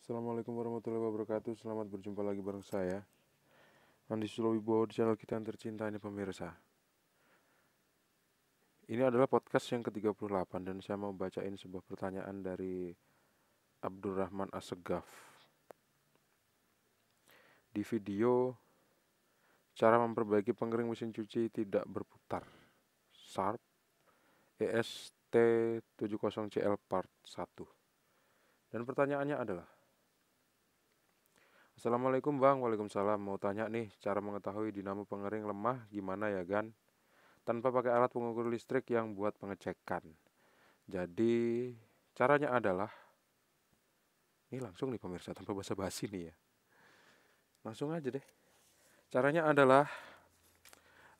Assalamualaikum warahmatullahi wabarakatuh. Selamat berjumpa lagi bareng saya Andi Sulowibowo di channel kita yang tercinta ini pemirsa. Ini adalah podcast yang ke-38 dan saya mau bacain sebuah pertanyaan dari Abdurrahman Assegaf. Di video cara memperbaiki pengering mesin cuci tidak berputar Sharp EST70CL part 1. Dan pertanyaannya adalah, Assalamualaikum Bang, Waalaikumsalam. Mau tanya nih, cara mengetahui dinamo pengering lemah gimana ya Gan? Tanpa pakai alat pengukur listrik yang buat pengecekan. Jadi caranya adalah, ini langsung nih pemirsa tanpa basa-basi nih ya. Langsung aja deh. Caranya adalah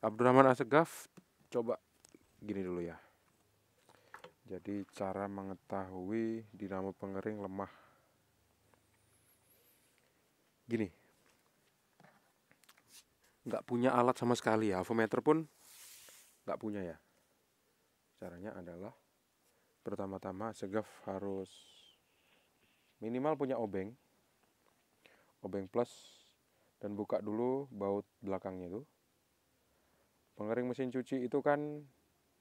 Abdurrahman Assegaf, coba gini dulu ya. Jadi cara mengetahui dinamo pengering lemah. Gini, nggak punya alat sama sekali ya, avometer pun nggak punya ya. Caranya adalah pertama-tama Assegaf harus minimal punya obeng plus, dan buka dulu baut belakangnya itu. Pengering mesin cuci itu kan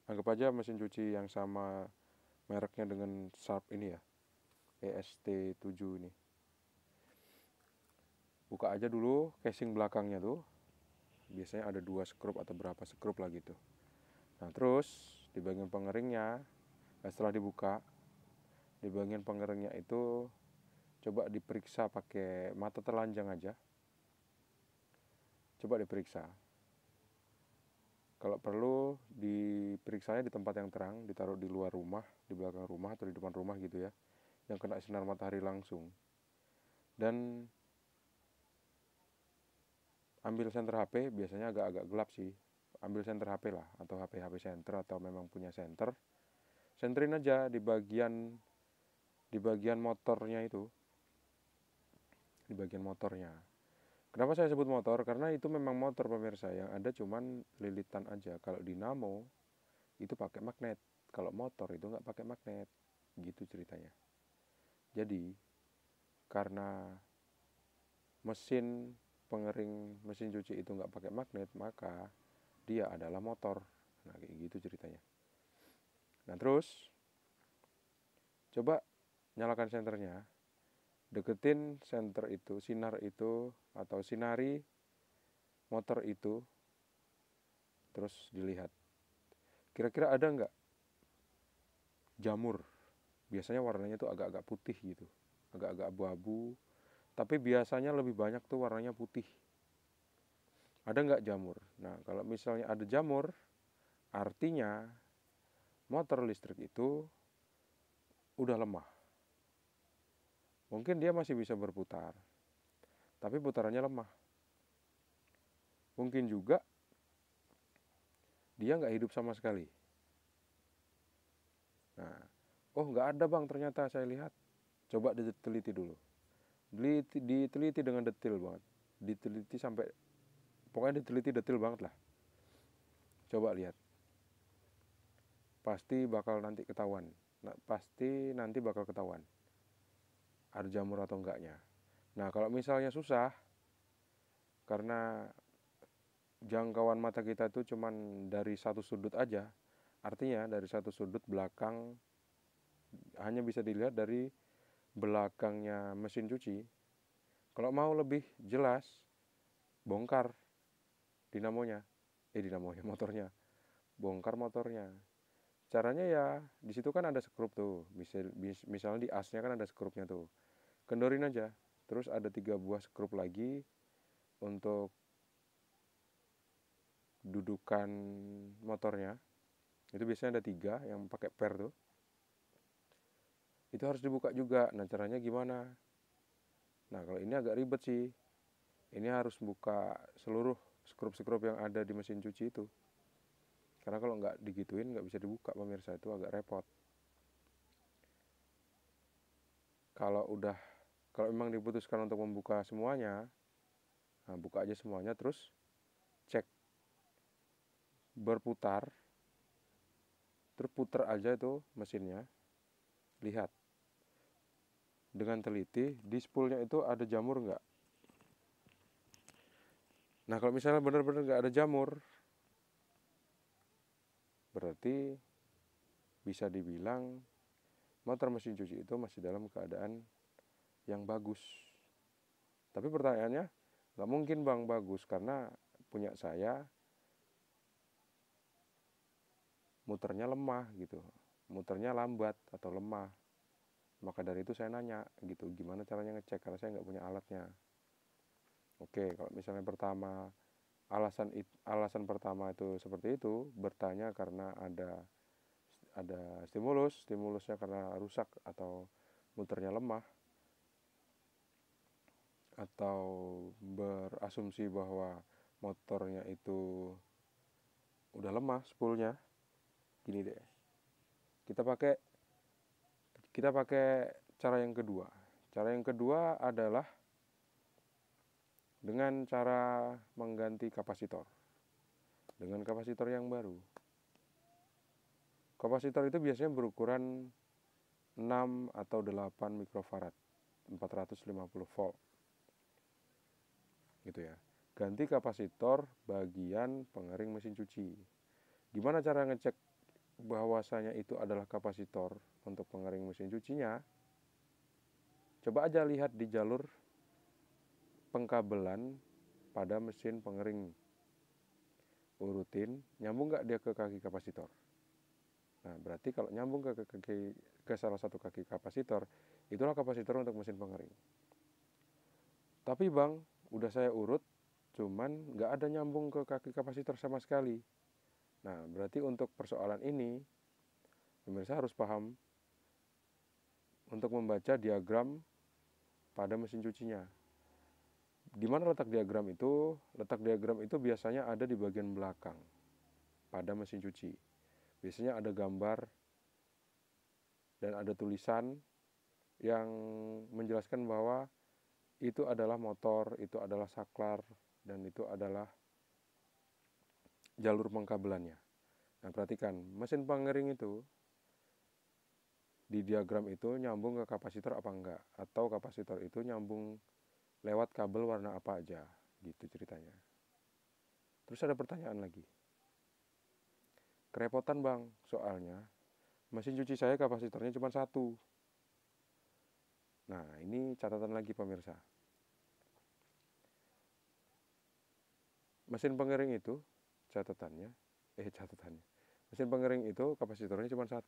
anggap aja mesin cuci yang sama mereknya dengan Sharp ini ya, EST7 ini. Buka aja dulu casing belakangnya tuh. Biasanya ada 2 skrup atau berapa skrup lah gitu. Nah terus di bagian pengeringnya, setelah dibuka, di bagian pengeringnya itu coba diperiksa pakai mata telanjang aja. Coba diperiksa. Kalau perlu diperiksanya di tempat yang terang, ditaruh di luar rumah, di belakang rumah atau di depan rumah gitu ya, yang kena sinar matahari langsung. Dan ambil senter HP, biasanya agak-agak gelap sih. Ambil senter HP lah, atau HP senter, atau memang punya senter. Senterin aja di bagian motornya itu. Di bagian motornya. Kenapa saya sebut motor? Karena itu memang motor pemirsa, yang ada cuman lilitan aja. Kalau dinamo itu pakai magnet. Kalau motor itu nggak pakai magnet. Gitu ceritanya. Jadi karena mesin pengering mesin cuci itu nggak pakai magnet, maka dia adalah motor. Nah kayak gitu ceritanya. Nah terus coba nyalakan senternya, deketin senter itu, sinar itu atau sinari motor itu, terus dilihat kira-kira ada nggak jamur. Biasanya warnanya tuh agak-agak putih gitu, agak-agak abu-abu, tapi biasanya lebih banyak tuh warnanya putih. Ada nggak jamur? Nah kalau misalnya ada jamur, artinya motor listrik itu udah lemah. Mungkin dia masih bisa berputar, tapi putarannya lemah. Mungkin juga dia nggak hidup sama sekali. Nah, oh nggak ada bang, ternyata saya lihat. Coba diteliti dulu. Diteliti dengan detail banget. Diteliti sampai, pokoknya diteliti detail banget lah. Coba lihat. Pasti bakal nanti ketahuan. Nah, pasti nanti bakal ketahuan. Ada jamur atau enggaknya. Nah, kalau misalnya susah, karena jangkauan mata kita itu cuman dari satu sudut aja, artinya dari satu sudut belakang, hanya bisa dilihat dari belakangnya mesin cuci. Kalau mau lebih jelas, bongkar dinamonya, motornya, bongkar motornya. Caranya ya di situ kan ada skrup tuh, misalnya di asnya kan ada skrupnya tuh, kendorin aja. Terus ada 3 buah skrup lagi untuk dudukan motornya. Itu biasanya ada 3 yang pakai per tuh. Itu harus dibuka juga. Nah caranya gimana? Nah kalau ini agak ribet sih. Ini harus buka seluruh skrup-skrup yang ada di mesin cuci itu. Karena kalau nggak digituin nggak bisa dibuka pemirsa, itu agak repot. Kalau memang diputuskan untuk membuka semuanya, nah buka aja semuanya, terus cek berputar, terus putar aja itu mesinnya, lihat dengan teliti di spoolnya itu ada jamur nggak. Nah kalau misalnya benar-benar nggak ada jamur, berarti bisa dibilang motor mesin cuci itu masih dalam keadaan yang bagus. Tapi pertanyaannya, nggak mungkin bang bagus, karena punya saya muternya lemah gitu, muternya lambat atau lemah. Maka dari itu saya nanya gitu, gimana caranya ngecek, karena saya nggak punya alatnya. Oke, kalau misalnya pertama alasan pertama itu seperti itu, bertanya karena ada stimulusnya karena rusak atau muternya lemah, atau berasumsi bahwa motornya itu udah lemah spoolnya. Gini deh, kita pakai cara yang kedua. Cara yang kedua adalah dengan cara mengganti kapasitor dengan kapasitor yang baru. Kapasitor itu biasanya berukuran 6 atau 8 mikrofarad, 450 volt gitu ya. Ganti kapasitor bagian pengering mesin cuci. Gimana cara ngecek bahwasanya itu adalah kapasitor untuk pengering mesin cucinya? Coba aja lihat di jalur pengkabelan pada mesin pengering, urutin nyambung nggak dia ke kaki kapasitor. Nah berarti kalau nyambung ke salah satu kaki kapasitor, itulah kapasitor untuk mesin pengering. Tapi bang, udah saya urut, cuman nggak ada nyambung ke kaki kapasitor sama sekali. Nah berarti untuk persoalan ini, pemirsa harus paham untuk membaca diagram pada mesin cucinya. Di mana letak diagram itu? Letak diagram itu biasanya ada di bagian belakang pada mesin cuci. Biasanya ada gambar dan ada tulisan yang menjelaskan bahwa itu adalah motor, itu adalah saklar, dan itu adalah jalur pengkabelannya. Nah perhatikan, mesin pengering itu di diagram itu nyambung ke kapasitor apa enggak, atau kapasitor itu nyambung lewat kabel warna apa aja, gitu ceritanya. Terus ada pertanyaan lagi, kerepotan bang, soalnya mesin cuci saya kapasitornya cuma 1. Nah ini catatan lagi pemirsa, mesin pengering itu catatannya, mesin pengering itu kapasitornya cuma 1,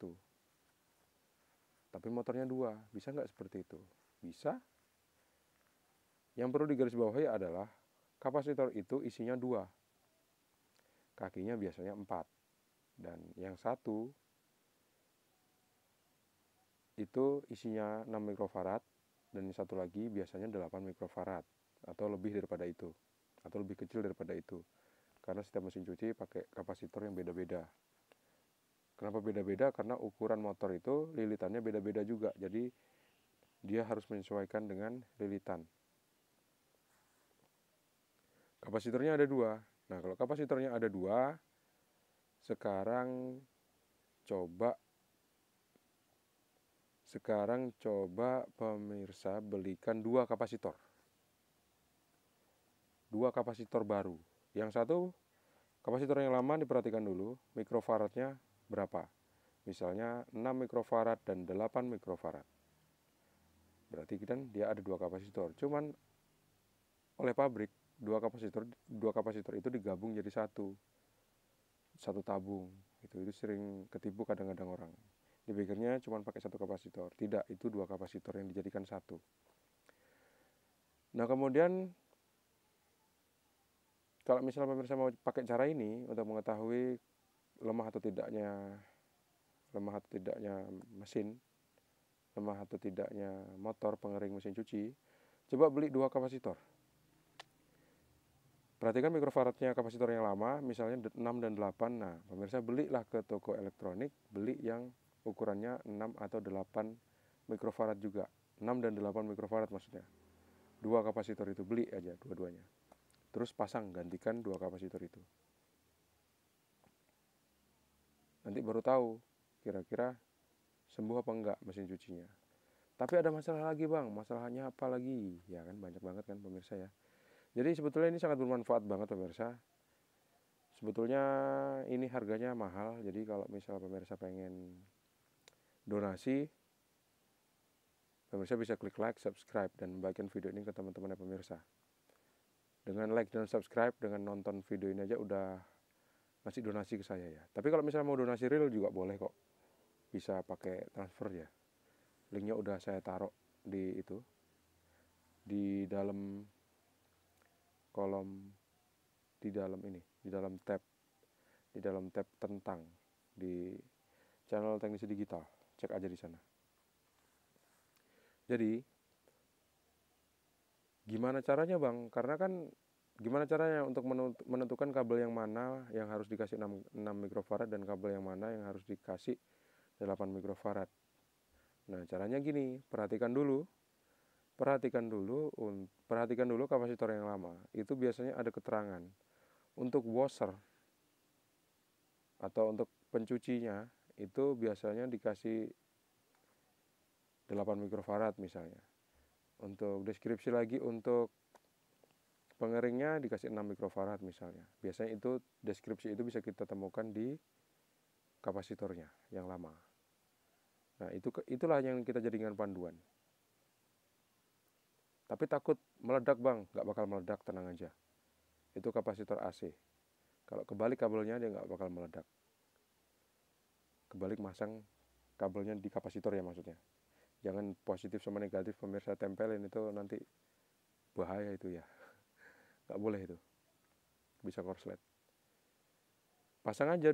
tapi motornya 2, bisa nggak seperti itu? Bisa. Yang perlu digarisbawahi adalah kapasitor itu isinya 2, kakinya biasanya 4, dan yang 1 itu isinya 6 mikrofarad, dan yang satu lagi biasanya 8 mikrofarad, atau lebih daripada itu, atau lebih kecil daripada itu, karena setiap mesin cuci pakai kapasitor yang beda-beda. Kenapa beda-beda? Karena ukuran motor itu lilitannya beda-beda juga, jadi dia harus menyesuaikan dengan lilitan. Kapasitornya ada 2. Nah kalau kapasitornya ada 2, sekarang coba pemirsa belikan 2 kapasitor. 2 kapasitor baru. Yang satu kapasitor yang lama diperhatikan dulu, mikrofaradnya berapa. Misalnya 6 mikrofarad dan 8 mikrofarad. Berarti kan dia ada 2 kapasitor. Cuman oleh pabrik 2 kapasitor itu digabung jadi satu tabung. Itu sering ketipu kadang-kadang orang. Dipikirnya cuma pakai 1 kapasitor. Tidak, itu 2 kapasitor yang dijadikan 1. Nah kemudian kalau misalnya pemirsa mau pakai cara ini untuk mengetahui lemah atau tidaknya mesin, lemah atau tidaknya motor pengering mesin cuci, coba beli 2 kapasitor. Perhatikan mikrofaradnya kapasitor yang lama, misalnya 6 dan 8. Nah, pemirsa belilah ke toko elektronik, beli yang ukurannya 6 atau 8 mikrofarad juga. 6 dan 8 mikrofarad maksudnya. 2 kapasitor itu beli aja dua-duanya. Terus pasang, gantikan 2 kapasitor itu. Nanti baru tahu kira-kira sembuh apa enggak mesin cucinya. Tapi ada masalah lagi bang, masalahnya apa lagi? Ya kan banyak banget kan pemirsa ya. Jadi sebetulnya ini sangat bermanfaat banget pemirsa. Sebetulnya ini harganya mahal, jadi kalau misal pemirsa pengen donasi, pemirsa bisa klik like, subscribe, dan bagikan video ini ke teman-teman pemirsa. Dengan like dan subscribe, dengan nonton video ini aja udah ngasih donasi ke saya ya. Tapi kalau misalnya mau donasi real juga boleh kok. Bisa pakai transfer ya. Linknya udah saya taruh di itu, di dalam kolom, di dalam tab tentang di channel Teknisi Digital. Cek aja di sana. Jadi gimana caranya bang? Karena kan gimana caranya untuk menentukan kabel yang mana yang harus dikasih 6 mikrofarad dan kabel yang mana yang harus dikasih 8 mikrofarad. Nah caranya gini, perhatikan dulu kapasitor yang lama. Itu biasanya ada keterangan untuk washer atau untuk pencucinya itu biasanya dikasih 8 mikrofarad misalnya. Untuk deskripsi lagi untuk pengeringnya dikasih 6 mikrofarad misalnya. Biasanya itu deskripsi itu bisa kita temukan di kapasitornya yang lama. Nah, itulah yang kita jadikan panduan. Tapi takut meledak bang, nggak bakal meledak, tenang aja. Itu kapasitor AC. Kalau kebalik kabelnya dia nggak bakal meledak. Kebalik masang kabelnya di kapasitor ya maksudnya. Jangan positif sama negatif pemirsa tempelin, itu nanti bahaya itu ya. Nggak boleh itu. Bisa korslet. Pasang aja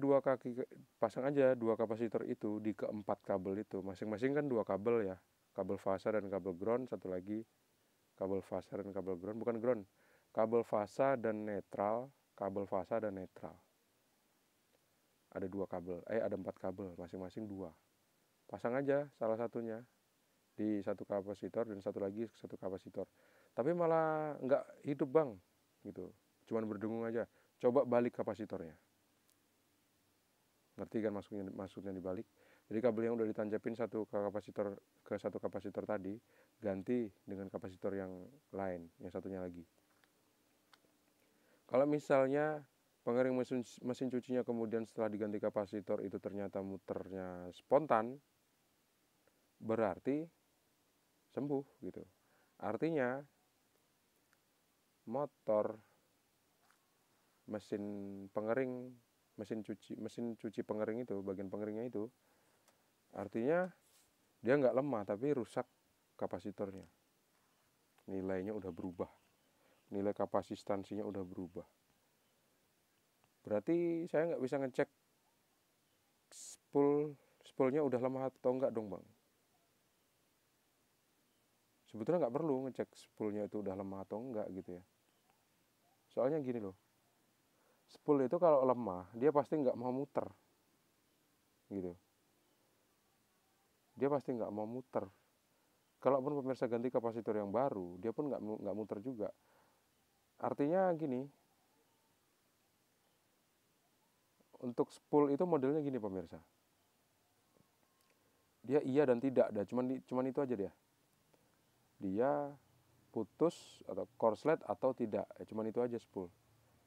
dua kapasitor itu di keempat kabel itu. Masing-masing kan 2 kabel ya. Kabel fasa dan kabel ground, satu lagi kabel fasa dan kabel ground, bukan ground. Kabel fasa dan netral, Ada 2 kabel, ada 4 kabel, masing-masing 2. Pasang aja salah satunya di satu kapasitor dan satu lagi satu kapasitor. Tapi malah nggak hidup bang, gitu. Cuman berdengung aja. Coba balik kapasitornya. Ngerti kan maksudnya dibalik? Jadi kabel yang udah ditancapin satu kapasitor ke satu kapasitor tadi ganti dengan kapasitor yang lain, yang satunya lagi. Kalau misalnya pengering mesin cucinya kemudian setelah diganti kapasitor itu ternyata muternya spontan, berarti sembuh gitu. Artinya motor mesin cuci pengering itu, bagian pengeringnya itu, artinya dia nggak lemah tapi rusak kapasitornya. Nilainya udah berubah. Nilai kapasitansinya udah berubah. Berarti saya nggak bisa ngecek spoolnya udah lemah atau enggak dong bang. Sebetulnya nggak perlu ngecek spoolnya itu udah lemah atau enggak gitu ya. Soalnya gini loh, spool itu kalau lemah dia pasti nggak mau muter gitu. Dia pasti nggak mau muter. Kalaupun pemirsa ganti kapasitor yang baru, dia pun nggak muter juga. Artinya gini, untuk spool itu modelnya gini pemirsa. Dia iya dan tidak, cuman itu aja dia. Dia putus atau korslet atau tidak, cuman itu aja spool.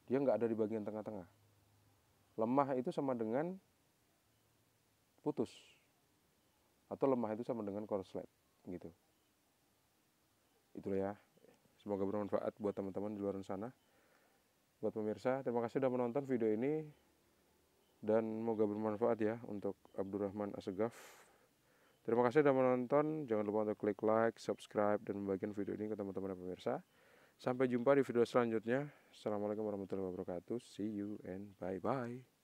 Dia nggak ada di bagian tengah-tengah. Lemah itu sama dengan putus, atau lemah itu sama dengan korslet gitu. Itulah ya. Semoga bermanfaat buat teman-teman di luar sana. Buat pemirsa, terima kasih sudah menonton video ini dan semoga bermanfaat ya untuk Abdurrahman Assegaf. Terima kasih sudah menonton. Jangan lupa untuk klik like, subscribe, dan membagikan video ini ke teman-teman dan pemirsa. Sampai jumpa di video selanjutnya. Assalamualaikum warahmatullahi wabarakatuh. See you and bye-bye.